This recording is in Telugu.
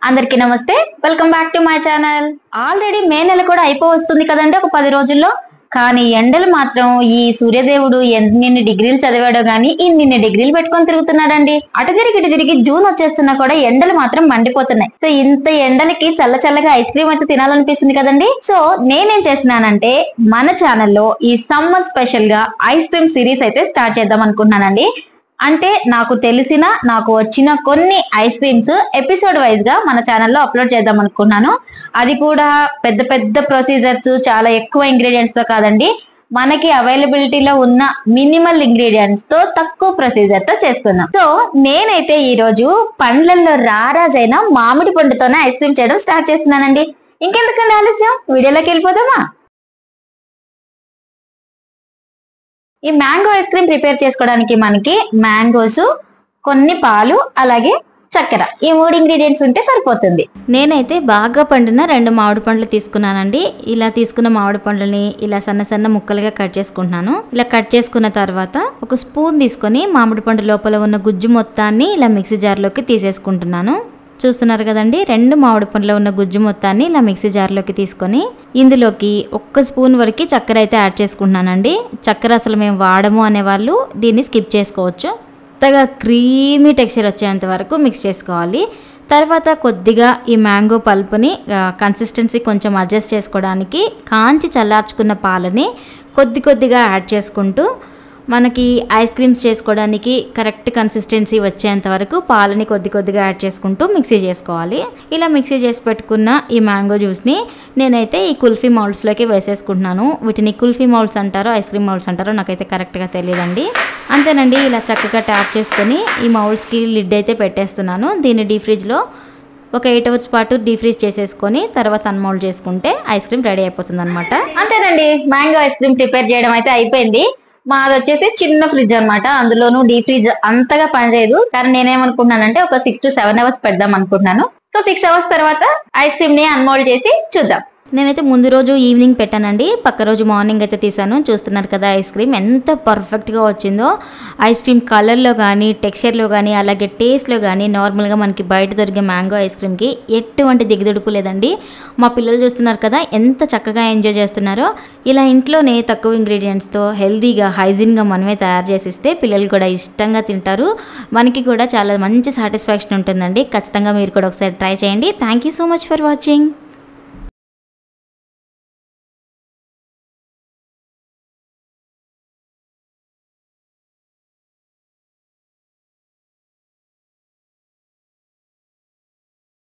అందరికీ నమస్తే, welcome back to my channel. Already May నెల కూడా అయిపోవస్తుంది కదండి, ఒక 10 రోజుల్లో. కానీ ఎండలు మాత్రం ఈ సూర్యదేవుడు ఎన్ని డిగ్రీలు చదివాడో గానీ ఇన్ని డిగ్రీలు పెట్టుకొని తిరుగుతున్నాడండి. అటు తిరిగి జూన్ వచ్చేస్తున్నా కూడా ఎండలు మాత్రం మండిపోతున్నాయి. సో ఇంత ఎండలకి చల్లగా ఐస్ క్రీమ్ అయితే తినాలనిపిస్తుంది కదండి. సో నేనేం చేస్తున్నానంటే మన ఛానల్లో ఈ సమ్మర్ స్పెషల్ గా ఐస్ క్రీమ్ సిరీస్ అయితే స్టార్ట్ చేద్దాం అనుకుంటున్నానండి. అంటే నాకు తెలిసిన నాకు వచ్చిన కొన్ని ఐస్ క్రీమ్స్ ఎపిసోడ్ వైజ్ గా మన ఛానల్లో అప్లోడ్ చేద్దాం అనుకున్నాను. అది కూడా పెద్ద ప్రొసీజర్స్, చాలా ఎక్కువ ఇంగ్రీడియంట్స్ తో కాదండి, మనకి అవైలబిలిటీలో ఉన్న మినిమల్ ఇంగ్రీడియంట్స్ తో తక్కువ ప్రొసీజర్ తో చేసుకున్నాం. సో నేనైతే ఈ రోజు పండ్లలో రారాజైన మామిడి పండుతోనే ఐస్ క్రీమ్ చేయడం స్టార్ట్ చేస్తున్నానండి. ఇంకెందుకండి ఆలస్యం, వీడియోలోకి వెళ్ళిపోదామా? ఈ మ్యాంగో ఐస్ క్రీమ్ ప్రిపేర్ చేసుకోవడానికి మనకి మ్యాంగోస్, కొన్ని పాలు, అలాగే చక్కెర, ఈ 3 ఇంగ్రీడియంట్స్ ఉంటే సరిపోతుంది. నేనైతే బాగా పండిన 2 మామిడి పండ్లు తీసుకున్నానండి. ఇలా తీసుకున్న మామిడి పండ్లని ఇలా సన్న ముక్కలుగా కట్ చేసుకుంటున్నాను. ఇలా కట్ చేసుకున్న తర్వాత ఒక స్పూన్ తీసుకొని మామిడి పండు లోపల ఉన్న గుజ్జు మొత్తాన్ని ఇలా మిక్సీ జార్లోకి తీసేసుకుంటున్నాను. చూస్తున్నారు కదండి, 2 మామిడి పండ్లో ఉన్న గుజ్జు మొత్తాన్ని ఇలా మిక్సీ జార్లోకి తీసుకొని ఇందులోకి 1 స్పూన్ వరకు చక్కెర అయితే యాడ్ చేసుకుంటున్నానండి. చక్కెర అసలు మేము వాడము అనేవాళ్ళు దీన్ని స్కిప్ చేసుకోవచ్చు. కొత్తగా క్రీమీ టెక్స్చర్ వచ్చేంత వరకు మిక్స్ చేసుకోవాలి. తర్వాత కొద్దిగా ఈ మ్యాంగో పల్పుని కన్సిస్టెన్సీ కొంచెం అడ్జస్ట్ చేసుకోవడానికి కాంచి చల్లార్చుకున్న పాలని కొద్దిగా యాడ్ చేసుకుంటూ మనకి ఐస్ క్రీమ్స్ చేసుకోవడానికి కరెక్ట్ కన్సిస్టెన్సీ వచ్చేంత వరకు పాలని కొద్దిగా యాడ్ చేసుకుంటూ మిక్సీ చేసుకోవాలి. ఇలా మిక్సీ చేసి పెట్టుకున్న ఈ మ్యాంగో జ్యూస్ని నేనైతే ఈ కుల్ఫీ మౌల్డ్స్లోకి వేసేసుకుంటున్నాను. వీటిని కుల్ఫీ మౌల్డ్స్ అంటారో ఐస్ క్రీమ్ మౌల్డ్స్ అంటారో నాకైతే కరెక్ట్గా తెలియదండి. అంతేనండి, ఇలా చక్కగా ట్యాప్ చేసుకొని ఈ మౌల్డ్స్కి లిడ్ అయితే పెట్టేస్తున్నాను. దీన్ని డీప్ ఫ్రిడ్జ్లో ఒక 8 అవర్స్ పాటు డీప్ ఫ్రీజ్ చేసేసుకొని తర్వాత అన్మౌల్డ్ చేసుకుంటే ఐస్ క్రీమ్ రెడీ అయిపోతుంది అనమాట. అంతేనండి, మ్యాంగో ఐస్ క్రీమ్ ప్రిపేర్ చేయడం అయితే అయిపోయింది. మాది వచ్చేసి చిన్న ఫ్రిడ్జ్ అనమాట, అందులోనూ డీప్ ఫ్రిడ్జ్ అంతగా పనిచేయదు. కానీ నేనేమనుకుంటున్నానంటే ఒక 6 to 7 అవర్స్ పెడదాం అనుకుంటున్నాను. సో 6 అవర్స్ తర్వాత ఐస్ క్రీమ్ ని అన్మోల్డ్ చేసి చూద్దాం. నేనైతే ముందు రోజు ఈవినింగ్ పెట్టానండి, పక్క రోజు మార్నింగ్ అయితే తీసాను. చూస్తున్నారు కదా ఐస్ క్రీమ్ ఎంత పర్ఫెక్ట్గా వచ్చిందో. ఐస్ క్రీమ్ కలర్లో కానీ, టెక్స్చర్లో కానీ, అలాగే టేస్ట్లో కానీ నార్మల్గా మనకి బయట దొరికే మ్యాంగో ఐస్ క్రీమ్కి ఎటువంటి దిగుదుడుపు లేదండి. మా పిల్లలు చూస్తున్నారు కదా ఎంత చక్కగా ఎంజాయ్ చేస్తున్నారో. ఇలా ఇంట్లోనే తక్కువ ఇంగ్రీడియంట్స్తో హెల్తీగా, హైజీన్గా మనమే తయారు చేసిస్తే పిల్లలు కూడా ఇష్టంగా తింటారు. మనకి కూడా చాలా మంచి సాటిస్ఫాక్షన్ ఉంటుందండి. ఖచ్చితంగా మీరు కూడా ఒకసారి ట్రై చేయండి. Thank you so much for watching.